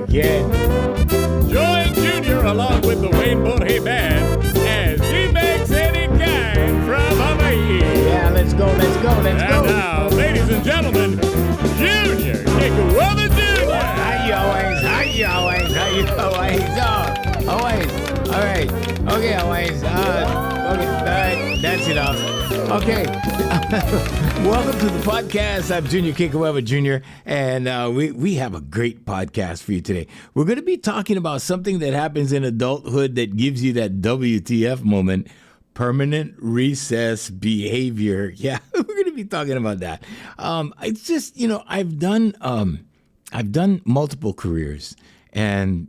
again. Join Junior along with the Wayne Borje Band as he makes any kind from Hawaii. Yeah, let's go. And now, ladies and gentlemen, Junior Kekuewa Jr. How you always? All right. Okay, always. All right. That's enough. Okay. Welcome to the podcast. I'm Junior Kekuewa Jr. And we have a great podcast for you today. We're going to be talking about something that happens in adulthood that gives you that WTF moment. Permanent recess behavior. Yeah, we're going to be talking about that. It's just, I've done multiple careers, and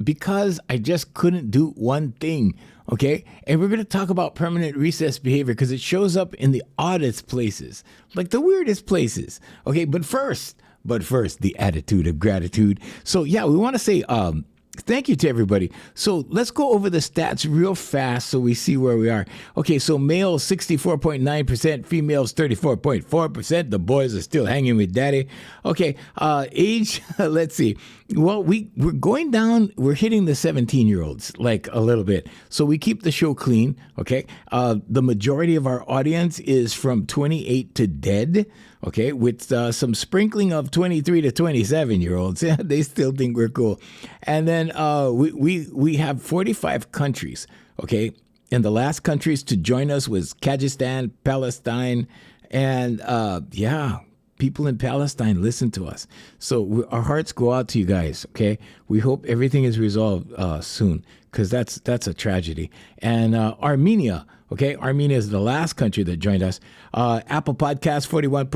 because I just couldn't do one thing. Okay, and we're going to talk about permanent recess behavior because it shows up in the oddest places, like the weirdest places. Okay, but first, the attitude of gratitude. So yeah, we want to say thank you to everybody. So let's go over the stats real fast so we see where we are. Okay, so males 64.9%, females 34.4%. The boys are still hanging with daddy. Okay, age, let's see. Well, we're going down. We're hitting the 17-year-olds like a little bit. So we keep the show clean, okay? The majority of our audience is from 28 to dead, okay, with some sprinkling of 23 to 27-year-olds. They still think we're cool. And then we have 45 countries, okay? And the last countries to join us was Kyrgyzstan, Palestine, and people in Palestine listen to us. So our hearts go out to you guys, okay? We hope everything is resolved soon because that's a tragedy. And Armenia, okay? Armenia is the last country that joined us. Apple Podcasts, 41%,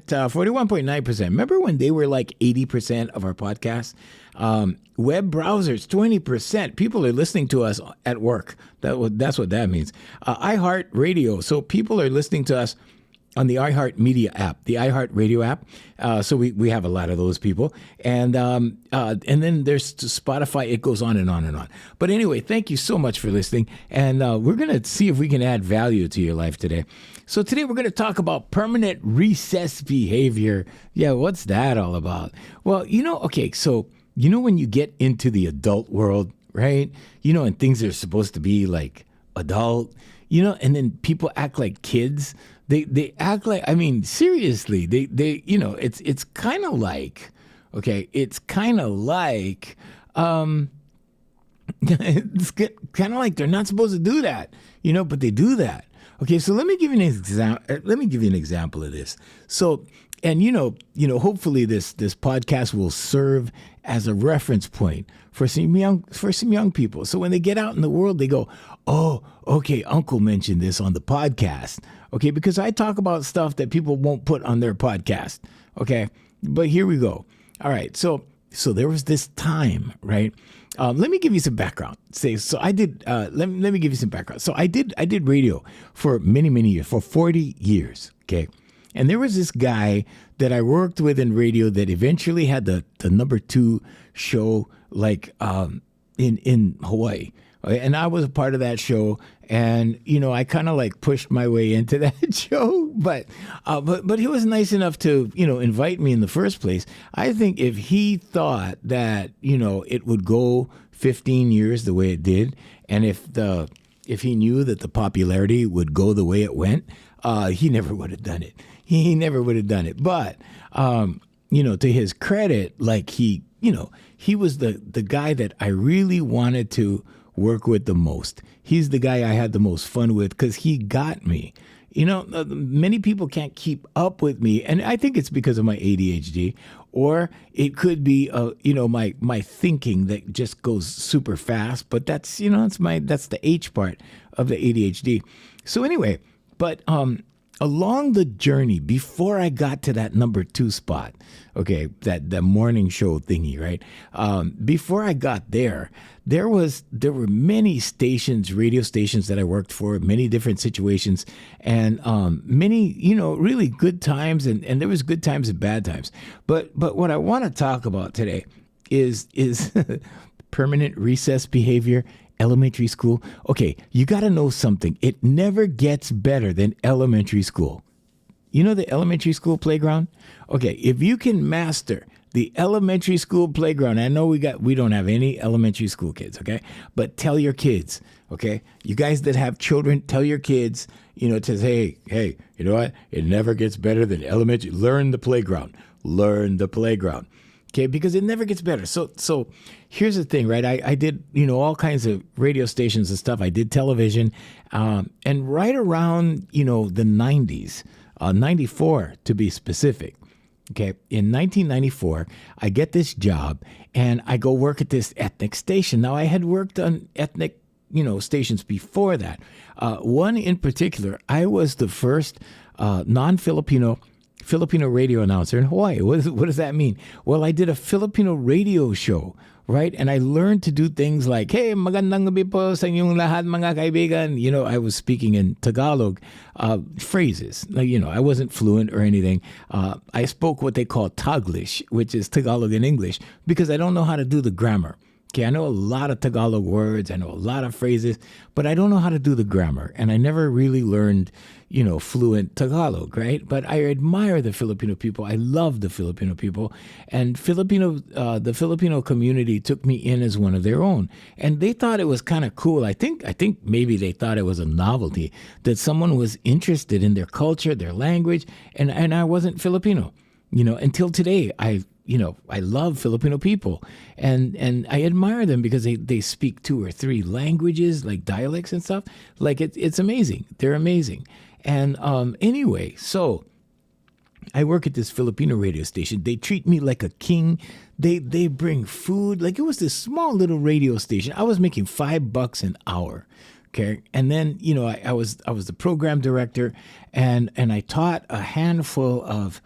41.9%. Remember when they were like 80% of our podcasts? Web browsers, 20%. People are listening to us at work. That's what that means. iHeartRadio. So people are listening to us on the iHeartMedia app, the iHeartRadio app. So we have a lot of those people. And then there's Spotify. It goes on and on and on. But anyway, thank you so much for listening. And we're going to see if we can add value to your life today. So today we're going to talk about permanent recess behavior. Yeah, what's that all about? Well, so when you get into the adult world, right? And things are supposed to be like adult, and then people act like kids. They act like, seriously, it's kind of like, okay, it's kind of like, it's kind of like they're not supposed to do that, but they do that. Okay, so let me give you an example of this. So, and hopefully this podcast will serve as a reference point for some young people. So when they get out in the world, they go, "Oh, okay, Uncle mentioned this on the podcast." Okay, because I talk about stuff that people won't put on their podcast. Okay, but here we go. All right, so there was this time, right? Let me give you some background. Let me give you some background. So I did radio for many years, for 40 years. Okay. And there was this guy that I worked with in radio that eventually had the number 2 show like in Hawaii. And I was a part of that show. And, I kind of like pushed my way into that show. But he was nice enough to, invite me in the first place. I think if he thought that, it would go 15 years the way it did, and if he knew that the popularity would go the way it went, he never would have done it. He never would have done it. But, to his credit, like he was the guy that I really wanted to work with the most. He's the guy I had the most fun with because he got me. Many people can't keep up with me, and I think it's because of my ADHD, or it could be, my thinking that just goes super fast. But that's, that's the H part of the ADHD. So anyway, but along the journey, before I got to that number 2 spot, okay, the morning show thingy, right? Before I got there, there were many stations, radio stations that I worked for, many different situations, and many, really good times, and there was good times and bad times. But what I want to talk about today is permanent recess behavior. Elementary school. Okay, you got to know something. It never gets better than elementary school. The elementary school playground? Okay, if you can master the elementary school playground. I know we don't have any elementary school kids, okay? But tell your kids, okay? You guys that have children, tell your kids, to say, hey, you know what? It never gets better than elementary. Learn the playground. Learn the playground. Okay, because it never gets better. So here's the thing, right? I did, all kinds of radio stations and stuff. I did television. And right around, the 90s, 94 to be specific, okay, in 1994, I get this job and I go work at this ethnic station. Now, I had worked on ethnic, stations before that. One in particular, I was the first non-Filipino radio announcer in Hawaii. What does that mean? Well, I did a Filipino radio show, right? And I learned to do things like, hey, magandang gabi po sa inyong lahat mga kaibigan. I was speaking in Tagalog phrases. Like, I wasn't fluent or anything. I spoke what they call Taglish, which is Tagalog in English, because I don't know how to do the grammar. Okay, I know a lot of Tagalog words, I know a lot of phrases, but I don't know how to do the grammar. And I never really learned, fluent Tagalog, right? But I admire the Filipino people. I love the Filipino people. And the Filipino community took me in as one of their own. And they thought it was kind of cool. I think maybe they thought it was a novelty that someone was interested in their culture, their language, and I wasn't Filipino. Until today, I love Filipino people and I admire them because they speak 2 or 3 languages, like dialects and stuff. Like it's amazing. They're amazing. And anyway, so I work at this Filipino radio station. They treat me like a king. They bring food. Like it was this small little radio station. I was making $5 an hour. Okay. And then, I was the program director and I taught a handful of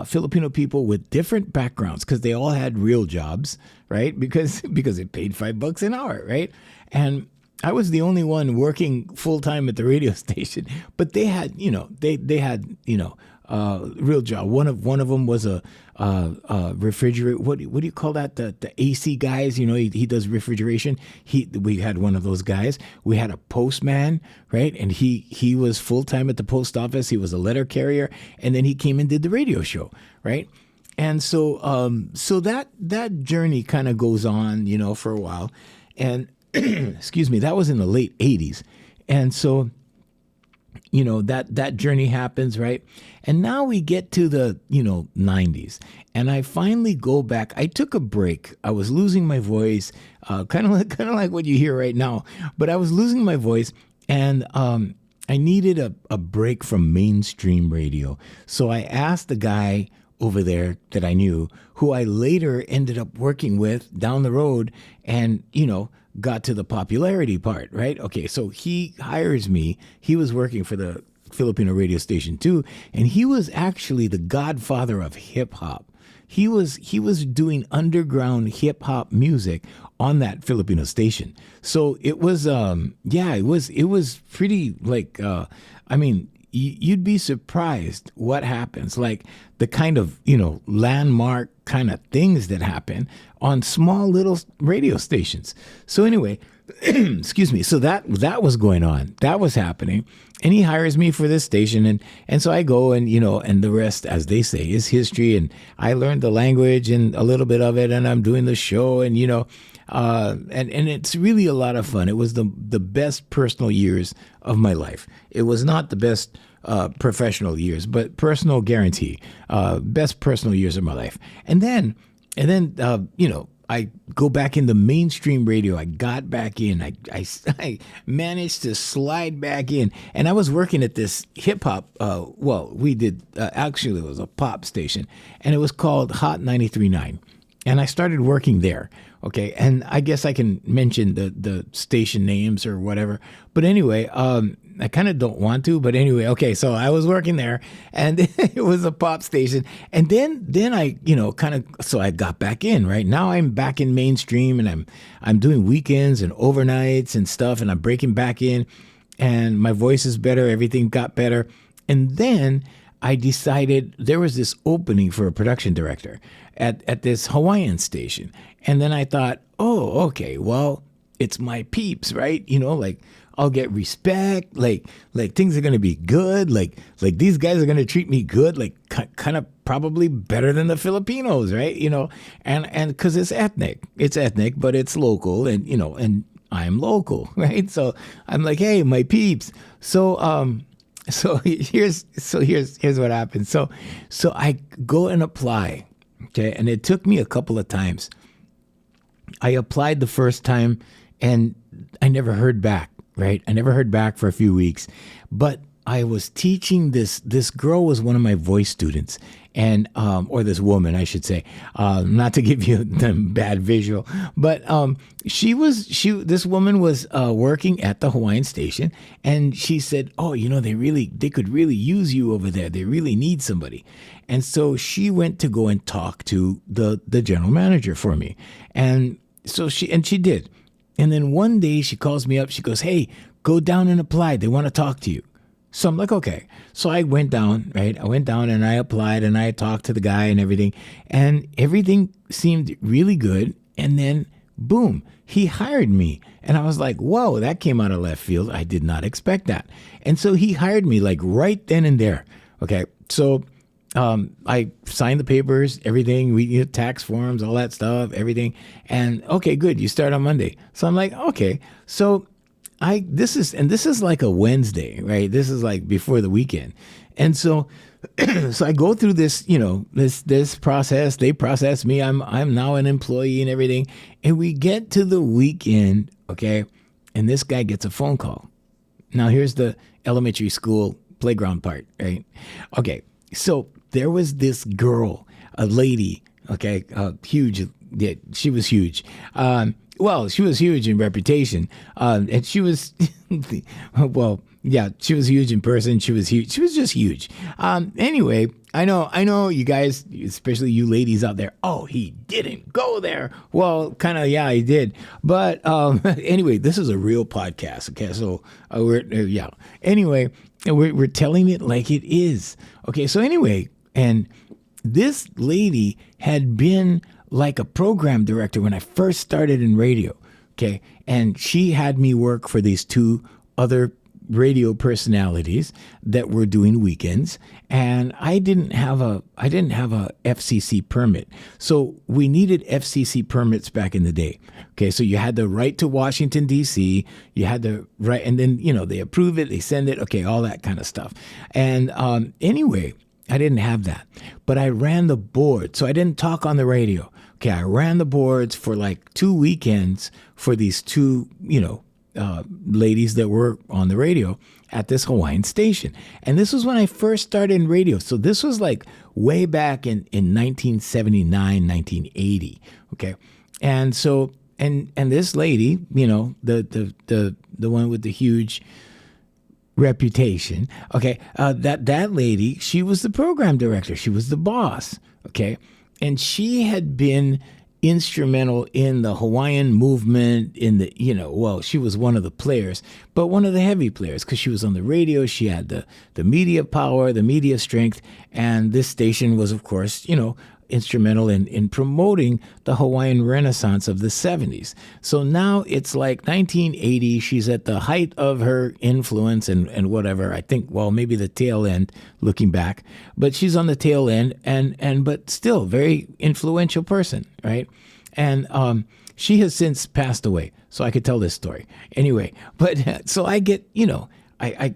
Filipino people with different backgrounds because they all had real jobs, right? Because it paid $5 an hour, right? And I was the only one working full time at the radio station, but they had, they had, real job. One of them was a refrigerator. What do you call that? The AC guys. He does refrigeration. We had one of those guys. We had a postman, right? And he was full time at the post office. He was a letter carrier, and then he came and did the radio show, right? And so so that journey kind of goes on, for a while, and excuse me, that was in the late 80s, and so. That journey happens, right? And now we get to the, 90s. And I finally go back. I took a break. I was losing my voice, kind of like what you hear right now. But I was losing my voice and I needed a break from mainstream radio. So I asked the guy over there that I knew, who I later ended up working with down the road and, got to the popularity part, right? Okay, so he hires me. He was working for the Filipino radio station too, and he was actually the godfather of hip hop. He was doing underground hip hop music on that Filipino station. So it was it was pretty like you'd be surprised what happens, like the kind of, landmark kind of things that happen on small little radio stations. So anyway, excuse me. So that was going on. That was happening. And he hires me for this station. And so I go and, and the rest, as they say, is history. And I learned the language and a little bit of it. And I'm doing the show and, and it's really a lot of fun. It was the best personal years of my life. It was not the best professional years, but personal guarantee, best personal years of my life. And then I go back into mainstream radio. I got back in. I managed to slide back in, and I was working at this hip hop. We did actually it was a pop station, and it was called Hot 93.9. And I started working there. Okay. And I guess I can mention the station names or whatever. But anyway, I kind of don't want to, but anyway, okay. So I was working there and it was a pop station. And then I, so I got back in, right? Now I'm back in mainstream and I'm doing weekends and overnights and stuff. And I'm breaking back in and my voice is better. Everything got better. And then I decided there was this opening for a production director at this Hawaiian station. And then I thought, oh, okay, well, it's my peeps, right? Like I'll get respect, like things are going to be good. Like these guys are going to treat me good, like kind of probably better than the Filipinos, right? And because it's ethnic, but it's local, and and I'm local, right? So I'm like, hey, my peeps. So here's what happened. So I go and apply, okay, and it took me a couple of times. I applied the first time, and I never heard back. Right, I never heard back for a few weeks, but I was teaching this. This girl was one of my voice students, and or this woman, I should say, not to give you the bad visual, but this woman was working at the Hawaiian station, and she said, "Oh, they could really use you over there. They really need somebody." And so she went to go and talk to the general manager for me, and so she did. And then one day she calls me up. She goes, "Hey, go down and apply. They want to talk to you." So I'm like, okay. So I went down, right? I went down and I applied and I talked to the guy and everything. And everything seemed really good. And then, boom, he hired me. And I was like, whoa, that came out of left field. I did not expect that. And so he hired me like right then and there. Okay. So I signed the papers, everything, we tax forms, all that stuff, everything. And okay, good. You start on Monday. So I'm like, okay. So this is like a Wednesday, right? This is like before the weekend. And so I go through this, this process. They process me. I'm now an employee and everything. And we get to the weekend, okay? And this guy gets a phone call. Now here's the elementary school playground part, right? Okay. So there was this girl, a lady, okay, huge. Yeah, she was huge. Well, she was huge in reputation, and she was, well, yeah, she was huge in person. She was huge. She was just huge. Anyway, I know you guys, especially you ladies out there. Oh, he didn't go there. Well, kind of, yeah, he did. But anyway, this is a real podcast. Okay, so Anyway, we're telling it like it is. Okay, so anyway, and this lady had been like a program director when I first started in radio. Okay, and she had me work for these two other radio personalities that were doing weekends, and I didn't have a FCC permit. So we needed FCC permits back in the day. Okay, so you had the right to Washington D.C. You had the right, and then they approve it, they send it. Okay, all that kind of stuff. And anyway, I didn't have that, but I ran the board, so I didn't talk on the radio. Okay, I ran the boards for like 2 weekends for these two, ladies that were on the radio at this Hawaiian station. And this was when I first started in radio. So this was like way back in 1979, 1980. Okay. And so, and this lady, the one with the huge reputation. Okay. That lady, she was the program director. She was the boss. Okay. And she had been instrumental in the Hawaiian movement she was one of the players, but one of the heavy players, because she was on the radio. She had the media power, the media strength. And this station was, of course, instrumental in promoting the Hawaiian Renaissance of the 70s. So now it's like 1980. She's at the height of her influence and whatever. I think, well, maybe the tail end looking back, but she's on the tail end but still very influential person, right? And she has since passed away, so I could tell this story. Anyway, but so I get, I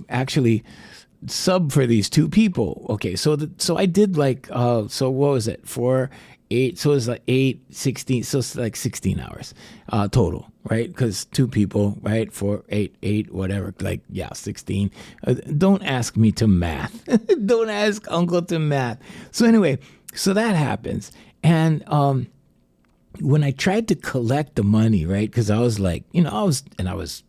actually sub for these two people. Okay, so I did like so what was it, 4 8, so it was like 8 16, so it's like 16 hours total, right? Because two people, right? 4 8 whatever, like 16. Don't ask me to math. Don't ask uncle to math. So anyway, so that happens. And when I tried to collect the money, right, because I was like, I was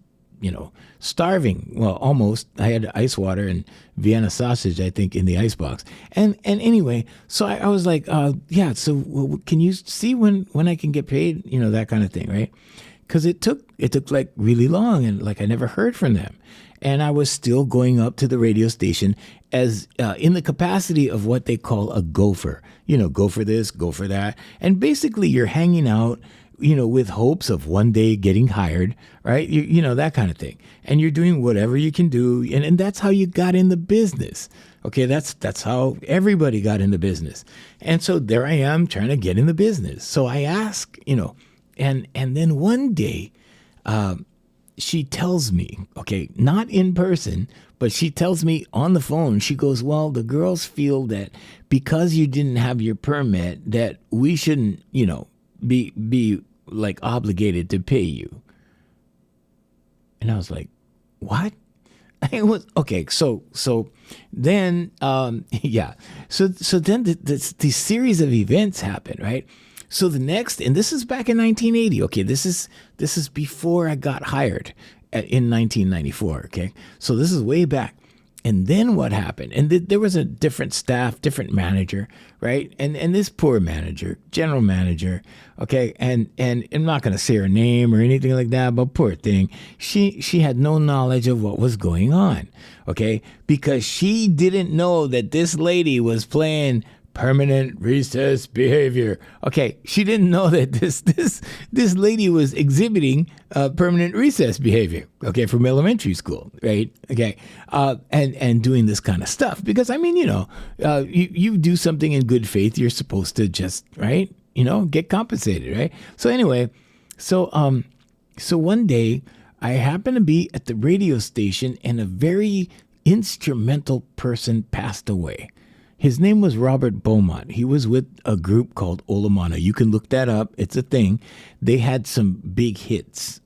starving. Well, almost. I had ice water and Vienna sausage, I think, in the icebox. And anyway, so I was like, so can you see when I can get paid? That kind of thing, right? Because it took like really long, and like I never heard from them. And I was still going up to the radio station as in the capacity of what they call a gopher. Go for this, go for that. And basically you're hanging out, with hopes of one day getting hired, right? That kind of thing. And you're doing whatever you can do. And that's how you got in the business, Okay, that's how everybody got into business. And so there I am trying to get in the business. So I ask, and then one day she tells me, okay, not in person, but she tells me on the phone, she goes, well, the girls feel that because you didn't have your permit that we shouldn't, be like obligated to pay you. And I was like, what? It was okay. So then, yeah. So then the series of events happened, right? So the next, and this is back in 1980. Okay, this is before I got hired in 1994. Okay, so this is way back. And then what happened? And there was a different staff, different manager, right? And this poor manager, general manager, okay, and I'm not going to say her name or anything like that, but poor thing, she had no knowledge of what was going on, okay, because she didn't know that this lady was playing permanent recess behavior. Okay, she didn't know that this lady was exhibiting permanent recess behavior. Okay, from elementary school, right? Okay, and doing this kind of stuff because you do something in good faith, you're supposed to just get compensated, right? So anyway, so one day I happened to be at the radio station and a very instrumental person passed away. His name was Robert Beaumont. He was with a group called Olamana. You can look that up. It's a thing. They had some big hits,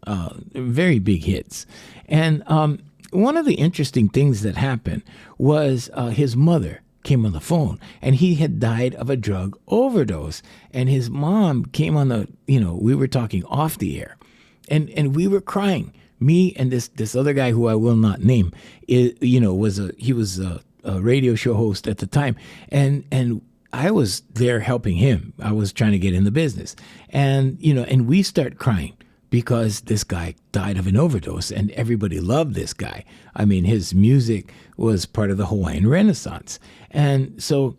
very big hits. And one of the interesting things that happened was his mother came on the phone, and he had died of a drug overdose. And his mom came on we were talking off the air, and we were crying. Me and this other guy who I will not name, was a radio show host at the time, and I was there helping him. I was trying to get in the business, and we start crying because this guy died of an overdose, and everybody loved this guy. I mean, his music was part of the Hawaiian Renaissance, and so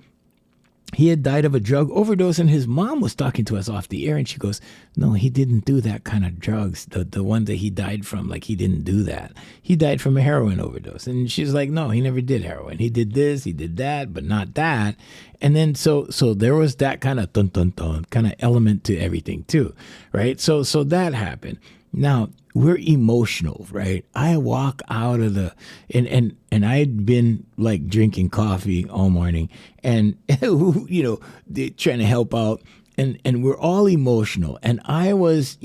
he had died of a drug overdose, and his mom was talking to us off the air, and she goes, no, he didn't do that kind of drugs. The one that he died from, like, he didn't do that. He died from a heroin overdose. And she's like, no, he never did heroin. He did this, he did that, but not that. And then so there was that kind of dun-dun-dun kind of element to everything too, right? So that happened. Now, we're emotional, right? I walk out of and I'd been like drinking coffee all morning and, trying to help out. And we're all emotional. And I was,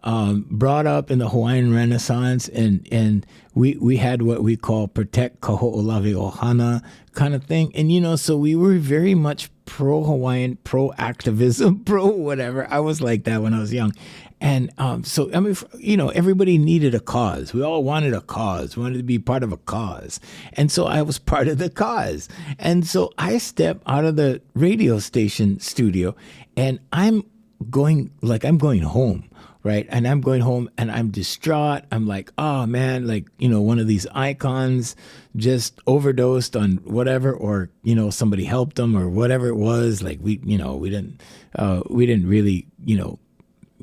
brought up in the Hawaiian Renaissance and we had what we call protect Kaho'olawe Ohana kind of thing. And, so we were very much pro-Hawaiian, pro-activism, pro-whatever. I was like that when I was young. And everybody needed a cause. We all wanted a cause. We wanted to be part of a cause. And so I was part of the cause. And so I stepped out of the radio station studio and I'm going home, right? And I'm going home and I'm distraught. I'm like, oh man, one of these icons just overdosed on whatever, or, somebody helped them or whatever it was. Like we didn't really,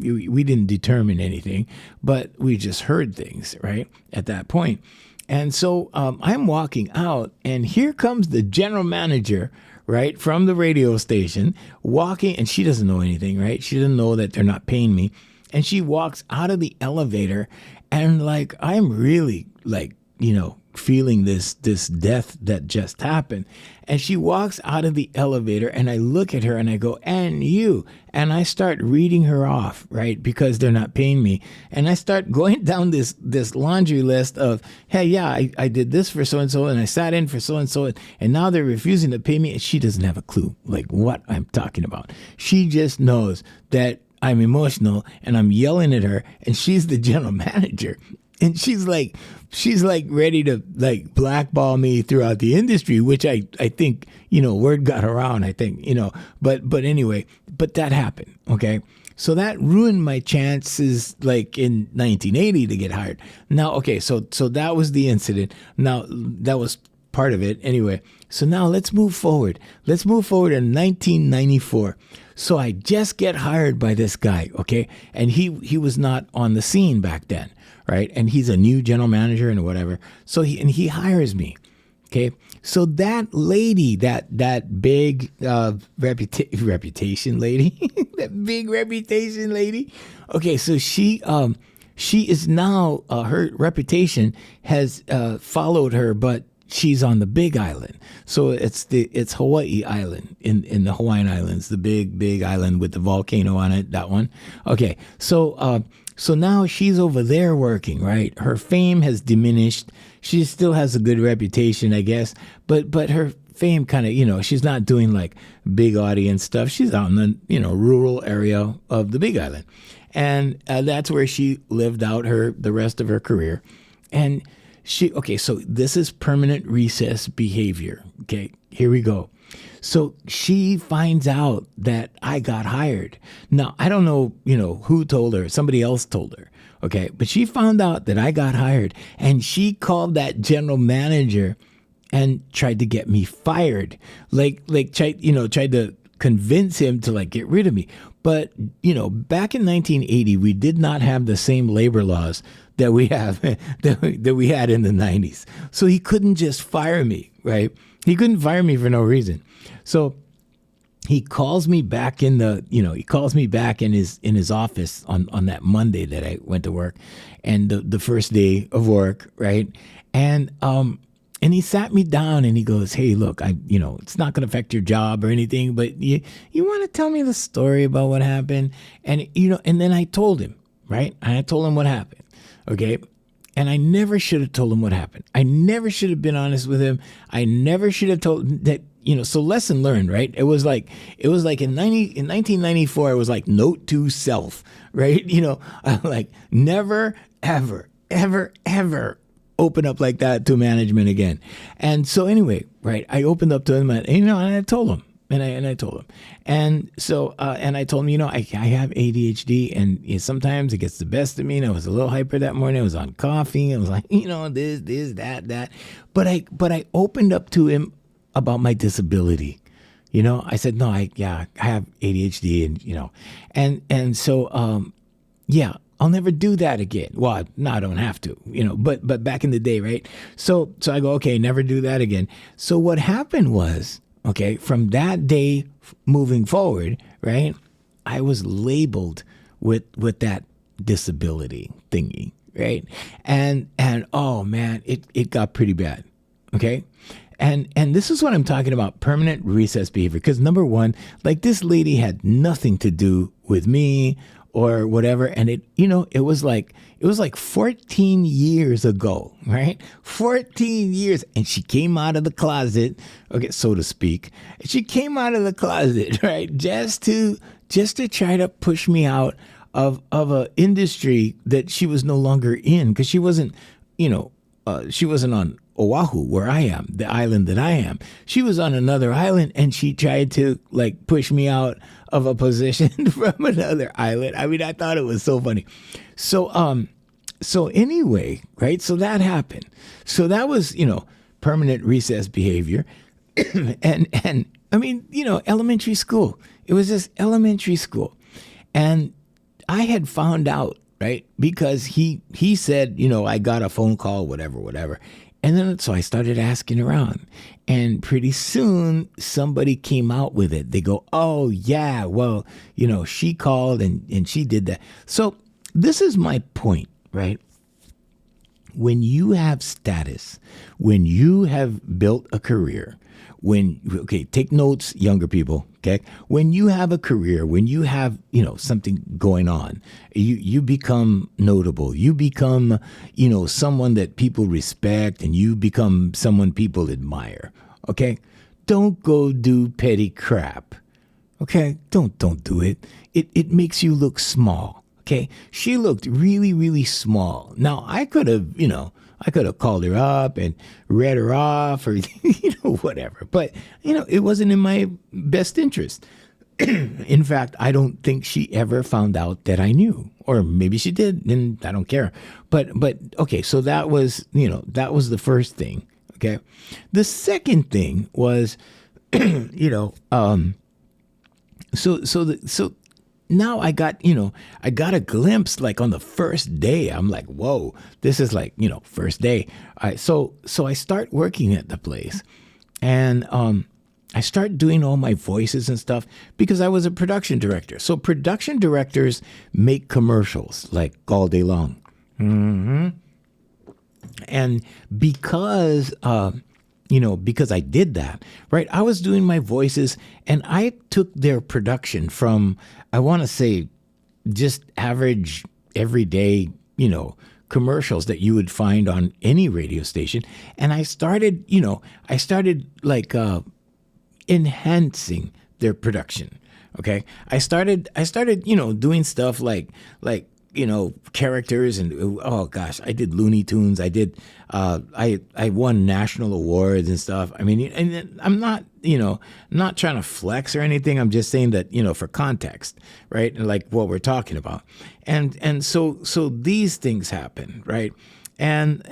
we didn't determine anything, but we just heard things, right, at that point. And so I'm walking out, and here comes the general manager, right, from the radio station, walking, and she doesn't know anything, right? She doesn't know that they're not paying me. And she walks out of the elevator, and, I'm really, feeling this death that just happened. And she walks out of the elevator and I look at her and I go, and you, and I start reading her off, right? Because they're not paying me. And I start going down this laundry list of, hey, yeah, I did this for so-and-so and I sat in for so-and-so and now they're refusing to pay me. And she doesn't have a clue what I'm talking about. She just knows that I'm emotional and I'm yelling at her and she's the general manager. And she's ready to blackball me throughout the industry, which I think, word got around, I think, but anyway, but that happened. Okay. So that ruined my chances in 1980 to get hired. Now, okay. So that was the incident. Now that was part of it anyway. So now let's move forward. Let's move forward in 1994. So I just get hired by this guy. Okay. And he was not on the scene back then. Right. And he's a new general manager and whatever. So he hires me. Okay, so that lady, that big reputation lady, that big reputation lady. Okay, so she is now her reputation has followed her, but she's on the Big Island. So it's Hawaii Island in the Hawaiian Islands, the big island with the volcano on it. That one. Okay, so now she's over there working, right? Her fame has diminished. She still has a good reputation, I guess, but her fame kind of, she's not doing like big audience stuff. She's out in the, rural area of the Big Island. And that's where she lived out the rest of her career. And so this is permanent recess behavior. Okay, here we go. So she finds out that I got hired. Now, I don't know, who told her. Somebody else told her. Okay, but she found out that I got hired, and she called that general manager and tried to get me fired. Tried to convince him to get rid of me. But, back in 1980, we did not have the same labor laws that we have that we had in the 90s. So he couldn't just fire me, right? He couldn't fire me for no reason. So he calls me back in his office on that Monday that I went to work, and the first day of work, right? And he sat me down and he goes, "Hey, look, it's not going to affect your job or anything, but you want to tell me the story about what happened?" And and then I told him, right? I told him what happened. Okay. And I never should have told him what happened. I never should have been honest with him. I never should have told him that, so lesson learned, right? It was like in 1994, it was like note to self, right? Like never, ever, ever, ever open up like that to management again. And so anyway, right, I opened up to him and I told him. And I told him. And so, and I told him, I have ADHD and sometimes it gets the best of me. And I was a little hyper that morning. I was on coffee. I was like, this, that. But I opened up to him about my disability. I said, no, I have ADHD and so, I'll never do that again. Well, no, I don't have to, but back in the day, right? So I go, okay, never do that again. So what happened was, okay, from that day moving forward, right, I was labeled with that disability thingy, right? And oh man, it got pretty bad. Okay. And this is what I'm talking about, permanent recess behavior. Because number one, this lady had nothing to do with me or whatever. And it was like 14 years ago, right? 14 years. And she came out of the closet, okay, so to speak. She came out of the closet, right? Just to try to push me out of an industry that she was no longer in, because she wasn't, she wasn't on Oahu, where I am, the island that I am. She was on another island, and she tried to push me out of a position from another island. I mean, I thought it was so funny. So anyway, right? So that happened. So that was, permanent recess behavior. and I mean, elementary school. It was just elementary school. And I had found out, right? Because he said, I got a phone call, whatever. And then, so I started asking around, and pretty soon somebody came out with it. They go, "Oh yeah, well, she called and she did that." So this is my point, right? When you have status, when you have built a career, take notes, younger people, okay? When you have a career, when you have, something going on, you become notable. You become, someone that people respect, and you become someone people admire, okay? Don't go do petty crap, okay? Don't do it. It makes you look small, okay? She looked really, really small. Now, I could have called her up and read her off or, whatever. But, it wasn't in my best interest. In fact, I don't think she ever found out that I knew. Or maybe she did, and I don't care. But okay, so that was the first thing, okay? The second thing was, so now I got, I got a glimpse like on the first day. I'm like, whoa, this is like, first day. So I start working at the place, and I start doing all my voices and stuff because I was a production director. So production directors make commercials like all day long. And because I did that, right? I was doing my voices, and I took their production from, I want to say, just average, everyday, commercials that you would find on any radio station. And I started like enhancing their production. Okay. I started, doing stuff like, characters, and oh gosh, I did Looney Tunes. I did, I won national awards and stuff. I mean, and I'm not, not trying to flex or anything. I'm just saying that, for context, right? Like what we're talking about. And so these things happen, right? And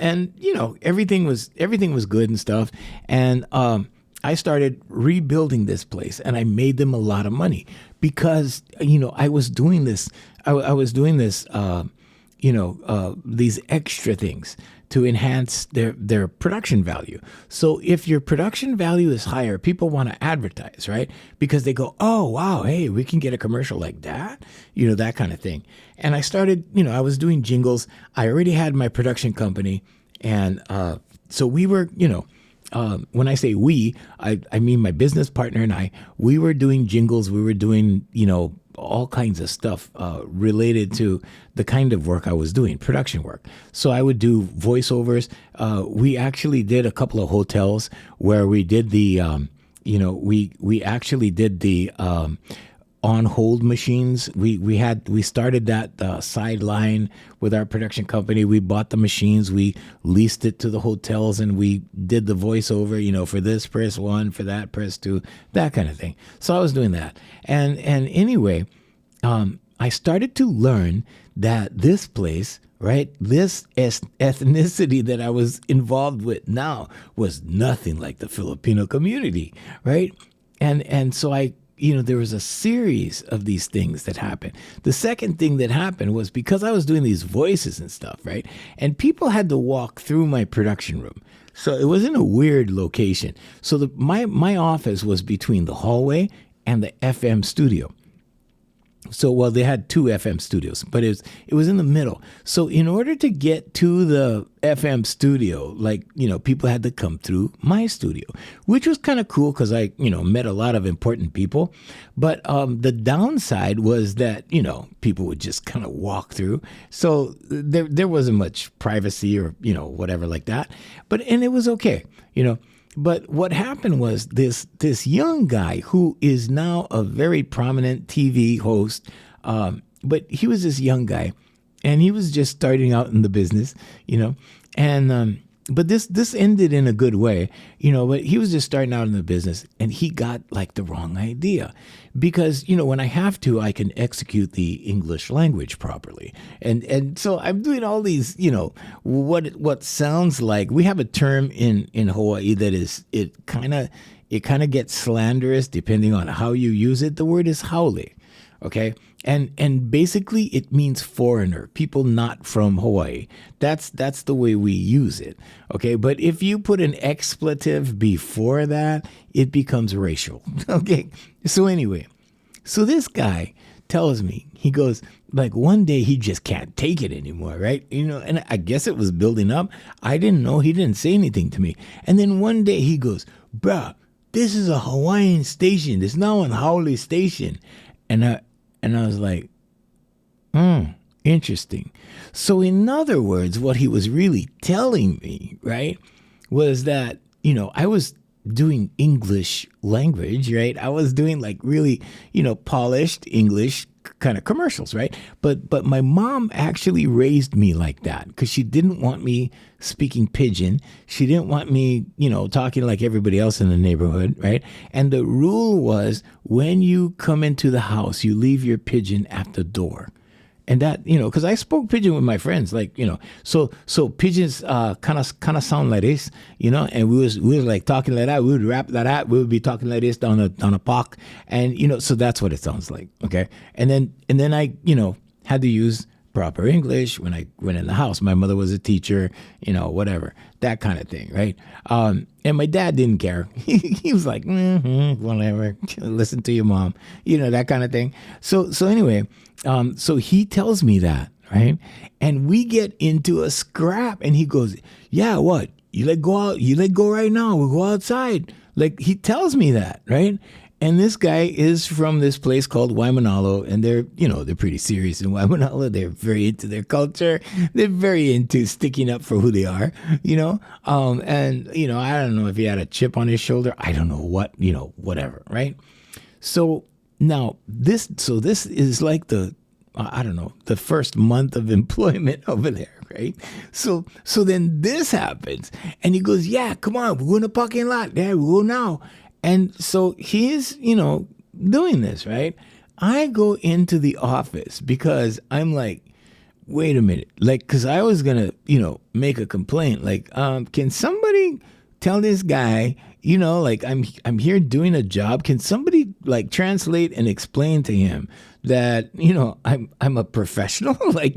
everything was good and stuff. And, I started rebuilding this place, and I made them a lot of money because, I was doing this. I was doing this, these extra things to enhance their production value. So if your production value is higher, people want to advertise, right? Because they go, oh, wow, hey, we can get a commercial like that, that kind of thing. And I started, I was doing jingles. I already had my production company. And so we were, when I say we, I mean my business partner and I, we were doing jingles. We were doing, all kinds of stuff related to the kind of work I was doing, production work. So I would do voiceovers. We actually did a couple of hotels where we did the, we actually did the on hold machines. We started that sideline with our production company. We bought the machines, we leased it to the hotels, and we did the voiceover, for this press 1, for that press 2, that kind of thing. So I was doing that. And anyway, I started to learn that this place, right, this ethnicity that I was involved with now was nothing like the Filipino community, right? And so there was a series of these things that happened. The second thing that happened was because I was doing these voices and stuff, right? And people had to walk through my production room. So it was in a weird location. So my office was between the hallway and the FM studio. So, well, they had 2 FM studios, but it was in the middle. So in order to get to the FM studio, people had to come through my studio, which was kind of cool because I, met a lot of important people. But the downside was that, people would just kind of walk through. So there wasn't much privacy or, whatever like that. And it was okay, But what happened was this young guy who is now a very prominent TV host, but he was this young guy, and he was just starting out in the business, and but this ended in a good way, but he was just starting out in the business, and he got like the wrong idea because, when I have to, I can execute the English language properly. And so I'm doing all these, what sounds like, we have a term in Hawaii that is, it kind of gets slanderous depending on how you use it. The word is haole. Okay. And basically it means foreigner, people not from Hawaii. That's the way we use it. Okay. But if you put an expletive before that, it becomes racial. Okay. So anyway, so this guy tells me, he goes, like, one day he just can't take it anymore, right? And I guess it was building up. I didn't know. He didn't say anything to me. And then one day he goes, bruh, this is a Hawaiian station. It's now an Haole station. And I was like, interesting. So in other words, what he was really telling me, right, was that, I was doing English language, right? I was doing like really, polished English kind of commercials, right? But my mom actually raised me like that because she didn't want me speaking pidgin. She didn't want me, talking like everybody else in the neighborhood, right? And the rule was when you come into the house, you leave your pidgin at the door. And that, because I spoke pidgin with my friends, like, so pigeons kind of sound like this, and we was like talking like that. We would rap like that. We would be talking like this on a park, and so that's what it sounds like. Okay, and then I had to use proper English when I went in the house. My mother was a teacher, whatever, that kind of thing, right? And my dad didn't care. He was like, whatever, listen to your mom, that kind of thing. So anyway, so he tells me that, right? And we get into a scrap, and he goes, yeah, what? You let go right now. We'll go outside. Like, he tells me that, right? And this guy is from this place called Waimanalo, and they're pretty serious in Waimanalo. They're very into their culture. They're very into sticking up for who they are, and, I don't know if he had a chip on his shoulder. I don't know what, whatever, right? So now this is like the first month of employment over there, right? So then this happens, and he goes, yeah, come on, we're in the parking lot. Yeah, we'll go now. And so he's, doing this, right? I go into the office because I'm like, wait a minute. Like, because I was going to, make a complaint. Like, can somebody tell this guy, like I'm here doing a job. Can somebody like translate and explain to him that, I'm a professional, like,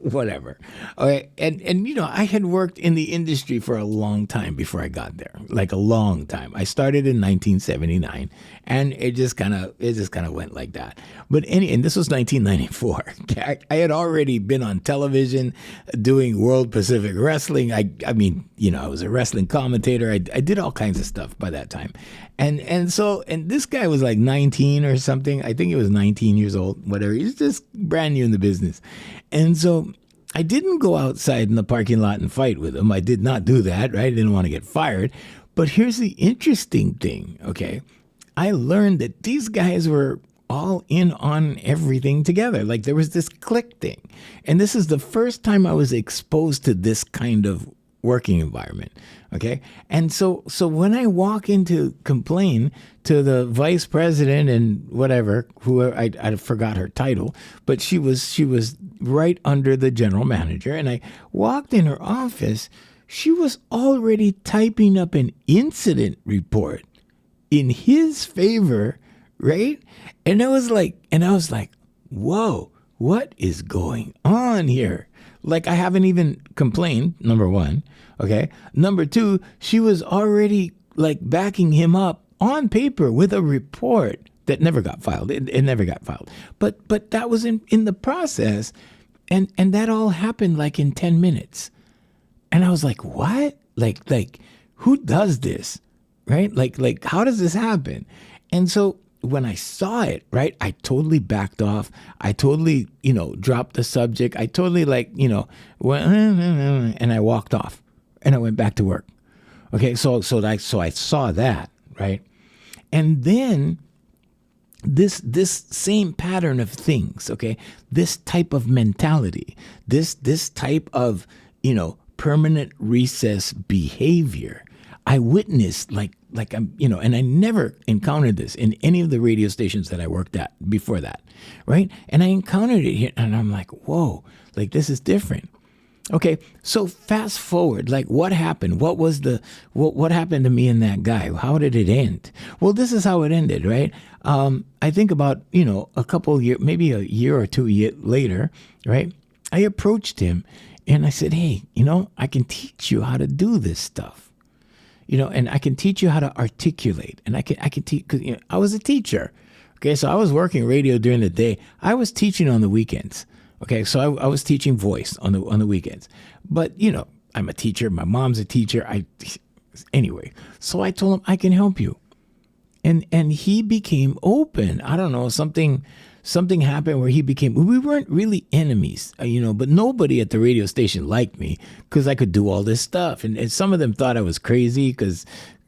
whatever. All right. And, I had worked in the industry for a long time before I got there, like a long time. I started in 1979, and it just kind of went like that. But and this was 1994. I had already been on television doing World Pacific Wrestling. I was a wrestling commentator. I did all kinds of stuff by that time. And this guy was like 19 or something. I think he was 19 years old, whatever. He's just brand new in the business. And so I didn't go outside in the parking lot and fight with him. I did not do that, right? I didn't want to get fired. But here's the interesting thing, okay? I learned that these guys were all in on everything together. Like, there was this clique thing. And this is the first time I was exposed to this kind of working environment. Okay. And so when I walk in to complain to the vice president and whatever, who I forgot her title, but she was right under the general manager. And I walked in her office. She was already typing up an incident report in his favor. Right. And I was like, whoa, what is going on here? Like, I haven't even complained, number one. Okay. Number two, she was already like backing him up on paper with a report that never got filed. It never got filed. But that was in the process. And that all happened like in 10 minutes. And I was like, what? Like who does this? Right? Like how does this happen? And so when I saw it, right, I totally backed off. I totally, dropped the subject. I totally went, and I walked off, and I went back to work. Okay, so I saw that, right? And then this same pattern of things, okay, this type of mentality, this type of, permanent recess behavior, I witnessed like I'm, and I never encountered this in any of the radio stations that I worked at before that, right? And I encountered it here, and I'm like, whoa, like this is different. Okay, so fast forward, like what happened? What happened to me and that guy? How did it end? Well, this is how it ended, right? I think about, a couple of years, maybe a year or two later, right? I approached him and I said, hey, I can teach you how to do this stuff. And I can teach you how to articulate, and I can teach, because I was a teacher. Okay, so I was working radio during the day. I was teaching on the weekends. Okay, so I was teaching voice on the weekends. But I'm a teacher. My mom's a teacher. Anyway. So I told him I can help you, and he became open. I don't know, something happened where we weren't really enemies, but nobody at the radio station liked me because I could do all this stuff. And some of them thought I was crazy because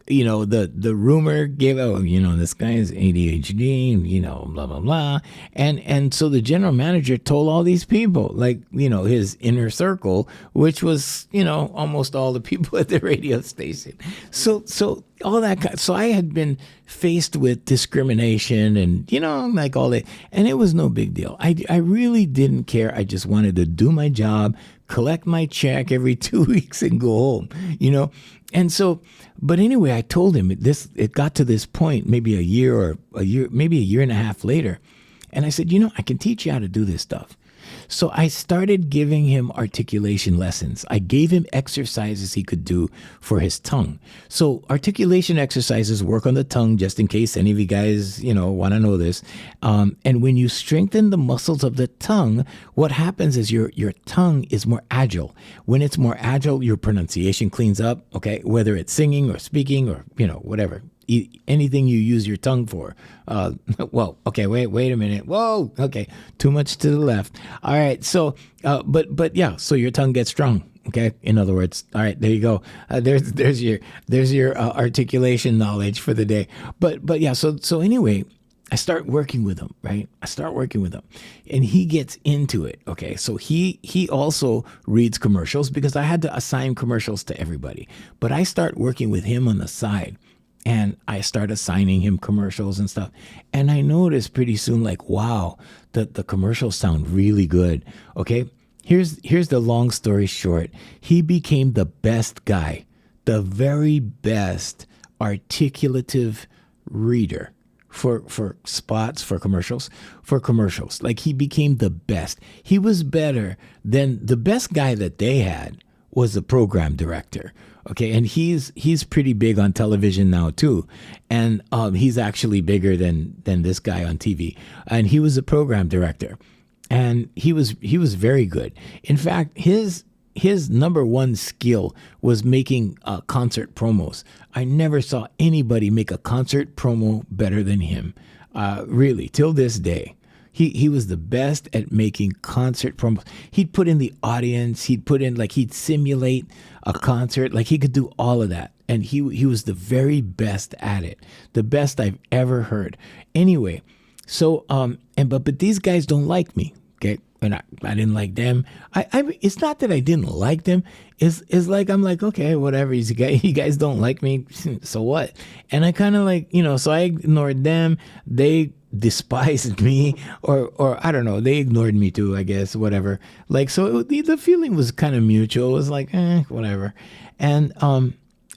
the rumor gave out, this guy has ADHD, blah, blah, blah. And so the general manager told all these people, like, his inner circle, which was, almost all the people at the radio station. So all that. So I had been faced with discrimination and, like all that. And it was no big deal. I really didn't care. I just wanted to do my job, collect my check every 2 weeks and go home, And so, but anyway, I told him it got to this point, maybe a year, maybe a year and a half later. And I said, I can teach you how to do this stuff. So I started giving him articulation lessons. I gave him exercises he could do for his tongue. So articulation exercises work on the tongue, just in case any of you guys, want to know this. And when you strengthen the muscles of the tongue, what happens is your tongue is more agile. When it's more agile, your pronunciation cleans up, okay? Whether it's singing or speaking or, whatever. Anything you use your tongue for. Well, okay, wait a minute. Whoa, okay, too much to the left. All right, so, but yeah, so your tongue gets strong. Okay, in other words, all right, there you go. There's your articulation knowledge for the day. But yeah, so anyway, I start working with him, right? And he gets into it. Okay, so he also reads commercials because I had to assign commercials to everybody. But I start working with him on the side. And I start assigning him commercials and stuff. And I noticed pretty soon, like, wow, the commercials sound really good. Okay, here's the long story short. He became the best guy, the very best articulative reader for spots, for commercials. Like, he became the best. He was better than the best guy that they had was the program director. Okay, and he's pretty big on television now too, and he's actually bigger than this guy on TV. And he was a program director, and he was very good. In fact, his number one skill was making concert promos. I never saw anybody make a concert promo better than him. Really, till this day. He was the best at making concert promos. He'd put in the audience. He'd simulate a concert. Like, he could do all of that. And he was the very best at it. The best I've ever heard. Anyway, so, but these guys don't like me. Okay. And I didn't like them. It's not that I didn't like them. It's like, I'm like, okay, whatever. You guys don't like me. So what? And I kind of so I ignored them. They despised me, or I don't know, they ignored me too, I guess, whatever. Like, so the feeling was kind of mutual. It was like, whatever. And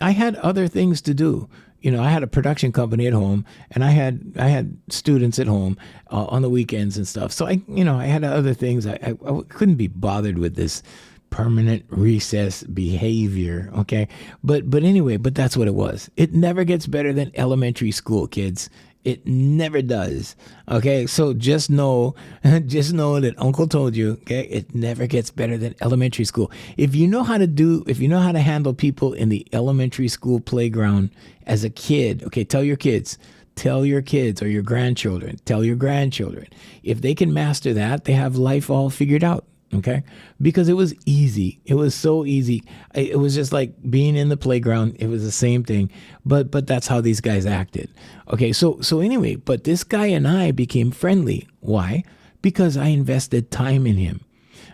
I had other things to do. I had a production company at home, and I had students at home on the weekends and stuff. So I had other things. I couldn't be bothered with this permanent recess behavior. Okay, but anyway, but that's what it was. It never gets better than elementary school, kids. It never does. Okay, so just know that Uncle told you. Okay, it never gets better than elementary school. If you know how to handle people in the elementary school playground as a kid, okay, tell your kids or your grandchildren. Tell your grandchildren. If they can master that, they have life all figured out. Okay, because it was easy. It was so easy. It was just like being in the playground. It was the same thing, but that's how these guys acted. Okay, so anyway, but this guy and I became friendly. Why? Because I invested time in him.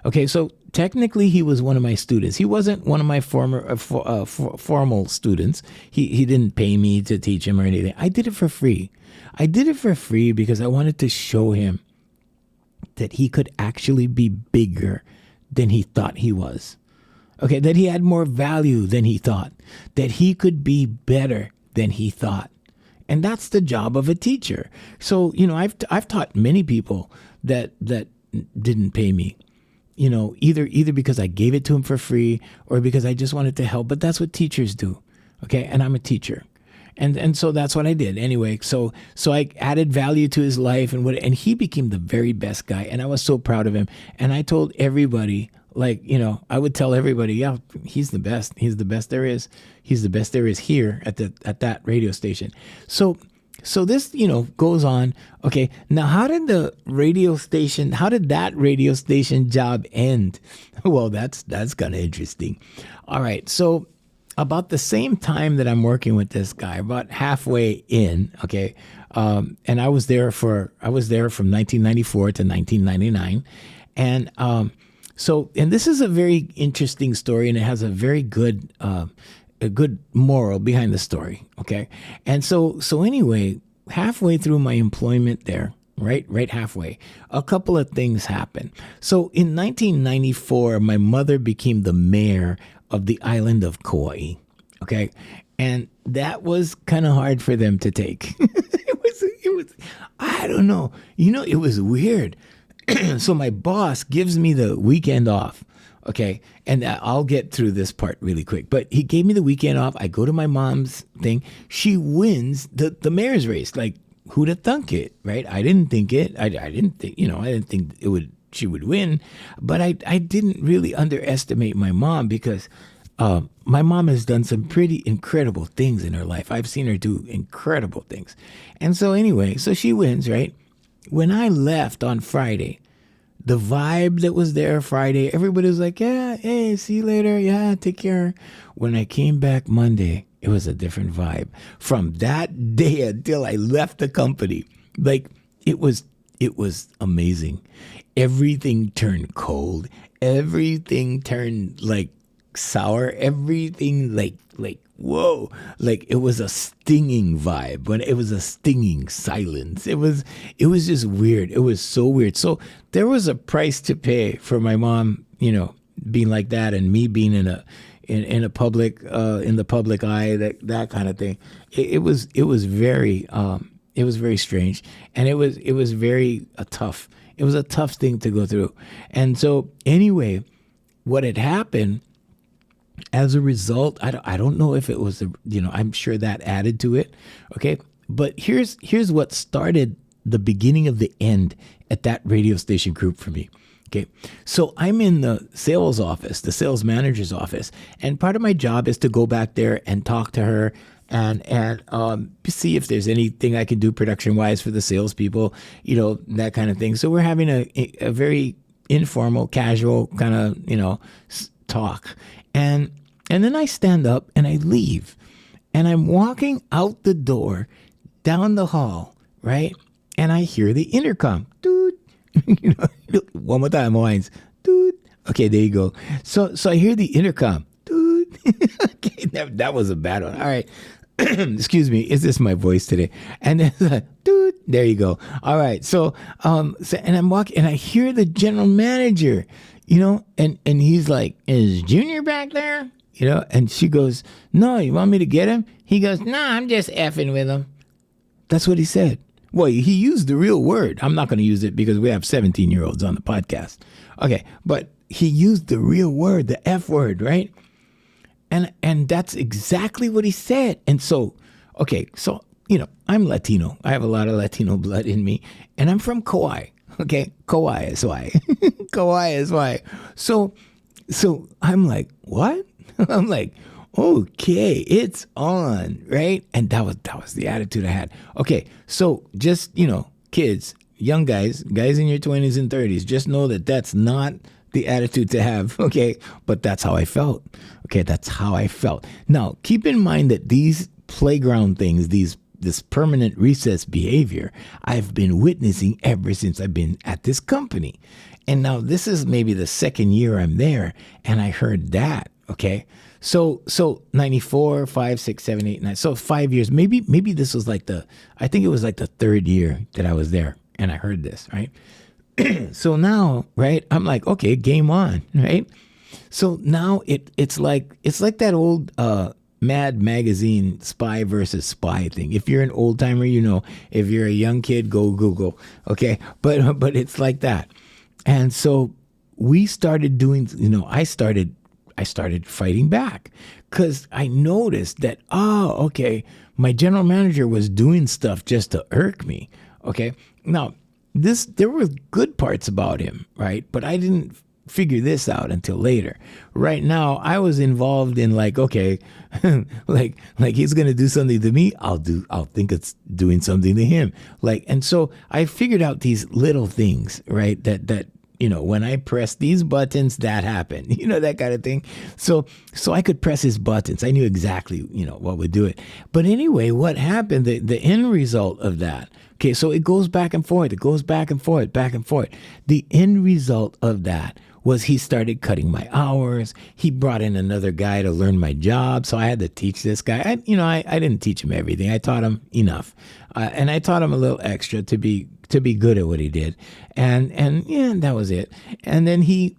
Okay, so technically he was one of my students. He wasn't one of my formal students. He didn't pay me to teach him or anything. I did it for free. Because I wanted to show him that he could actually be bigger than he thought he was. Okay, that he had more value than he thought. That he could be better than he thought. And that's the job of a teacher. So, I've taught many people that didn't pay me. Either because I gave it to him for free or because I just wanted to help. But that's what teachers do. Okay, and I'm a teacher. And so that's what I did. Anyway, so I added value to his life and he became the very best guy. And I was so proud of him. And I told everybody, I would tell everybody, yeah, he's the best. He's the best there is. He's the best there is here at that radio station. So this, goes on. Okay. Now, how did that radio station job end? Well, that's kind of interesting. All right. So, about the same time that I'm working with this guy, about halfway in, okay, and I was there from 1994 to 1999, and and this is a very interesting story, and it has a very good a good moral behind the story, okay, and so anyway, halfway through my employment there. Right halfway, a couple of things happened. So in 1994, my mother became the mayor of the island of Kauai, okay? And that was kind of hard for them to take. It was, I don't know. It was weird. So my boss gives me the weekend off, okay? And I'll get through this part really quick. But he gave me the weekend off. I go to my mom's thing. She wins the mayor's race, like, who'd have thunk it, right? I didn't think it. I didn't think she would win, but I didn't really underestimate my mom because my mom has done some pretty incredible things in her life. I've seen her do incredible things. And so anyway, so she wins, right? When I left on Friday, the vibe that was there Friday, everybody was like, yeah, hey, see you later. Yeah, take care. When I came back Monday, it was a different vibe. From that day until I left the company, like it was amazing. Everything turned cold. Everything turned like sour. Everything like whoa, like it was a stinging vibe. When it was a stinging silence. It was just weird. It was so weird. So there was a price to pay for my mom, being like that, and me being in the public eye, that kind of thing. It was very strange, and it was very tough. It was a tough thing to go through. And so anyway, what had happened as a result, I don't know if it was I'm sure that added to it. Okay, but here's what started the beginning of the end at that radio station group for me. Okay, so I'm in the sales office, the sales manager's office, and part of my job is to go back there and talk to her and see if there's anything I can do production-wise for the salespeople, that kind of thing. So we're having a very informal, casual kind of, talk. And then I stand up and I leave. And I'm walking out the door, down the hall, right? And I hear the intercom. Dude. One more time, Wines. Dude. Okay, there you go. So I hear the intercom. Dude. Okay, that was a bad one. All right. Excuse me. Is this my voice today? And then, dude, there you go. All right. So and I'm walking and I hear the general manager, and he's like, is Junior back there? And she goes, no, you want me to get him? He goes, no, I'm just effing with him. That's what he said. Well, he used the real word. I'm not going to use it because we have 17-year-olds on the podcast. Okay, but he used the real word, the F word, right? And that's exactly what he said. And so, okay, so, I'm Latino. I have a lot of Latino blood in me. And I'm from Kauai. Okay, Kauai is why. Kauai is why. So I'm like, what? I'm like, okay, it's on, right? And that was the attitude I had. Okay, so just, kids, young guys in your 20s and 30s, just know that that's not the attitude to have, okay? But that's how I felt. Okay, that's how I felt. Now, keep in mind that these playground things, this permanent recess behavior, I've been witnessing ever since I've been at this company. And now this is maybe the second year I'm there, and I heard that, okay? So 94, 5, 6, 7, 8, 9. So 5 years. Maybe this was I think it was like the third year that I was there, and I heard this, right? So now, right, I'm like, okay, game on, right? So now it's like that old Mad Magazine spy versus spy thing. If you're an old timer, if you're a young kid, go Google, okay? But it's like that. And so we started doing, I started fighting back because I noticed that, okay, my general manager was doing stuff just to irk me, okay? Now, there were good parts about him, right? But I didn't figure this out until later. Right now, I was involved in okay, like he's gonna do something to me, I'll think it's doing something to him. And so I figured out these little things, right? That when I press these buttons, that happened, that kind of thing. So I could press his buttons. I knew exactly, what would do it. But anyway, what happened, the end result of that, okay, so it goes back and forth. It goes back and forth, back and forth. The end result of that was he started cutting my hours. He brought in another guy to learn my job. So I had to teach this guy. I didn't teach him everything. I taught him enough. And I taught him a little extra to be good at what he did. And yeah, that was it. And then he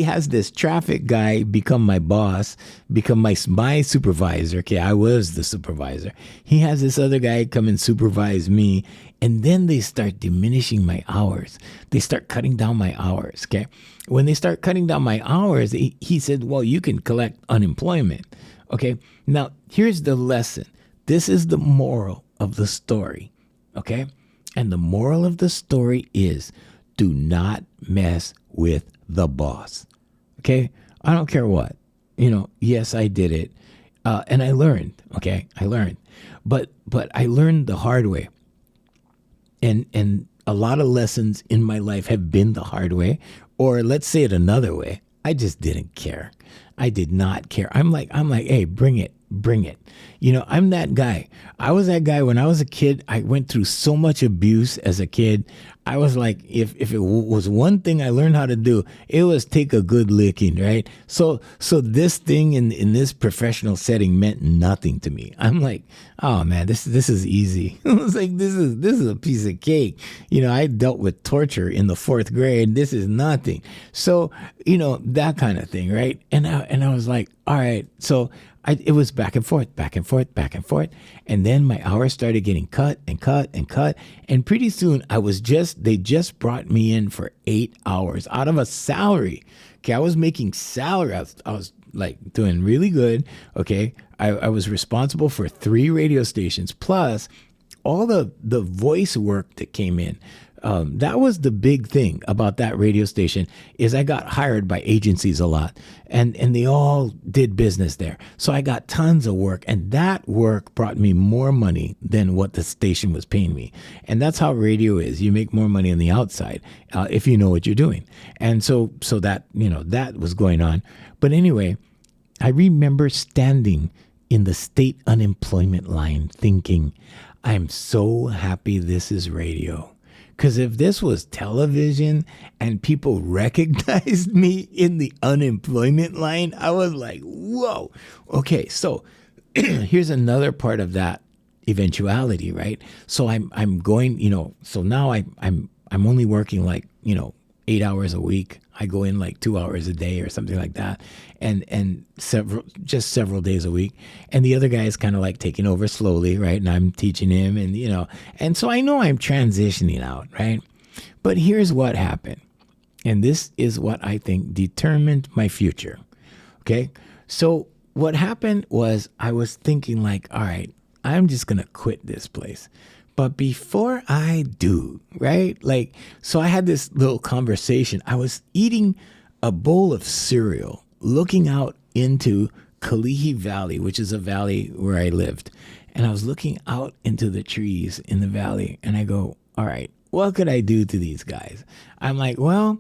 has this traffic guy become my boss, become my supervisor. Okay, I was the supervisor. He has this other guy come and supervise me. And then they start diminishing my hours. They start cutting down my hours, okay? When they start cutting down my hours, he said, well, you can collect unemployment, okay? Now, here's the lesson. This is the moral of the story, okay? And the moral of the story is do not mess with the boss, okay? I don't care what. Yes, I did it. And I learned, okay? I learned. But I learned the hard way. And a lot of lessons in my life have been the hard way, or let's say it another way. I just didn't care. I did not care. I'm like, hey, bring it. I'm that guy. I was that guy when I was a kid. I went through so much abuse as a kid. I was like, if it was one thing I learned how to do, it was take a good licking, right? So this thing in this professional setting meant nothing to me. I'm like, oh man, this is easy. I was like, this is a piece of cake. I dealt with torture in the 4th grade. This is nothing. So, that kind of thing, right? And I was like, all right, so it was back and forth. And then my hours started getting cut. And pretty soon they just brought me in for 8 hours out of a salary. Okay. I was making salary. I was like doing really good. Okay. I was responsible for 3 radio stations plus all the voice work that came in. That was the big thing about that radio station is I got hired by agencies a lot and they all did business there. So I got tons of work and that work brought me more money than what the station was paying me. And that's how radio is. You make more money on the outside if you know what you're doing. And so that, that was going on. But anyway, I remember standing in the state unemployment line thinking, I'm so happy this is radio. Because if this was television and people recognized me in the unemployment line, I was like, whoa. Okay, so here's another part of that eventuality, right? So I'm going, so now I'm only working like, 8 hours a week. I go in like 2 hours a day or something like that, and several days a week. And the other guy is kind of like taking over slowly, right? And I'm teaching him, and so I know I'm transitioning out, right? But here's what happened, and this is what I think determined my future. Okay, so what happened was I was thinking like, all right, I'm just gonna quit this place. But before I do, right? Like, so I had this little conversation. I was eating a bowl of cereal, looking out into Kalihi Valley, which is a valley where I lived. And I was looking out into the trees in the valley and I go, all right, what could I do to these guys? I'm like, well,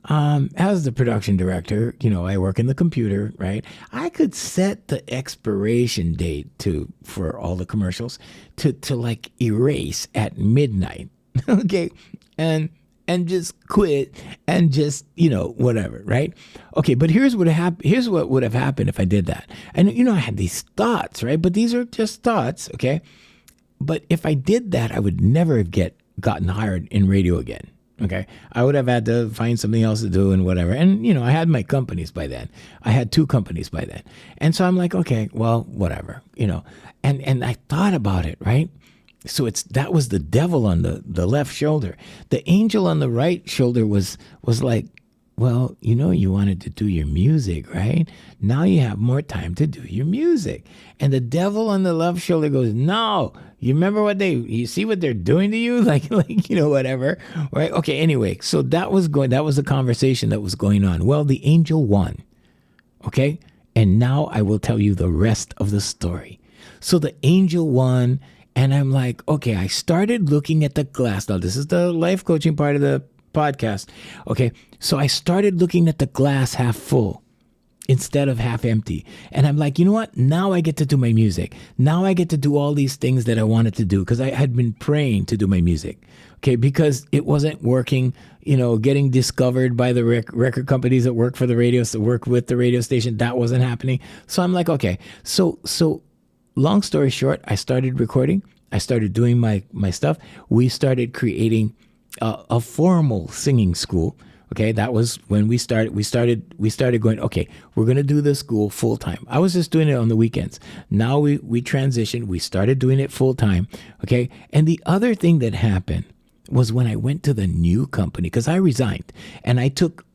as the production director, I work in the computer, right? I could set the expiration date for all the commercials to like erase at midnight. Okay. And just quit and just, whatever. Right. Okay. But here's what would have happened if I did that. And, I had these thoughts, right? But these are just thoughts. Okay. But if I did that, I would never have gotten hired in radio again. Okay. I would have had to find something else to do and whatever. And, I had my companies by then. I had 2 companies by then. And so I'm like, okay, well, whatever, and I thought about it, right? So that was the devil on the left shoulder. The angel on the right shoulder was like, well, you wanted to do your music, right? Now you have more time to do your music. And the devil on the left shoulder goes, no, you remember you see what they're doing to you? Like, whatever, right? Okay, anyway, so that was the conversation that was going on. Well, the angel won, okay? And now I will tell you the rest of the story. So the angel won, and I'm like, okay, I started looking at the glass. Now, this is the life coaching part of the podcast. Okay, so I started looking at the glass half full instead of half empty. And I'm like, you know what? Now I get to do my music. Now I get to do all these things that I wanted to do because I had been praying to do my music. Okay, because it wasn't working, getting discovered by the record companies that work for the radios, that work with the radio station. That wasn't happening. So I'm like, okay. So long story short, I started recording. I started doing my stuff. We started creating a formal singing school. Okay, that was when we started. We started going, okay, we're going to do this school full time. I was just doing it on the weekends. Now we transitioned. We started doing it full time. Okay, and the other thing that happened was when I went to the new company, because I resigned, and I took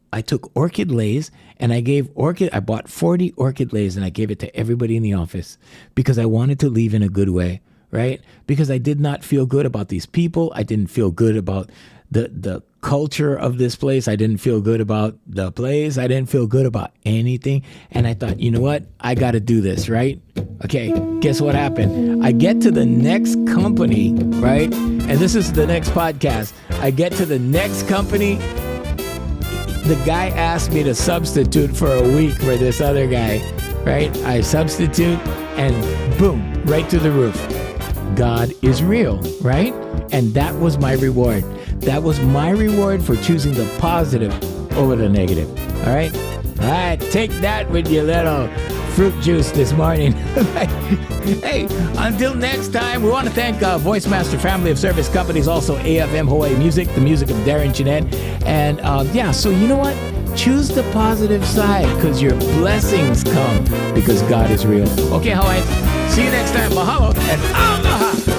orchid leis, and I bought 40 orchid leis, and I gave it to everybody in the office because I wanted to leave in a good way, right? Because I did not feel good about these people. I didn't feel good about the culture of this place. I didn't feel good about the place. I didn't feel good about anything. And I thought, you know what? I got to do this, right? Okay, guess what happened? I get to the next company, right? And this is the next podcast. I get to the next company. The guy asked me to substitute for a week for this other guy, right? I substitute and boom, right through the roof. God is real, right? And that was my reward. That was my reward for choosing the positive over the negative. All right? All right, take that with your little fruit juice this morning. Hey, until next time, we want to thank Voice Master Family of Service Companies, also AFM Hawaii Music, the music of Darren Jeanette. And so you know what? Choose the positive side because your blessings come because God is real. Okay, Hawaii. See you next time. Mahalo and aloha.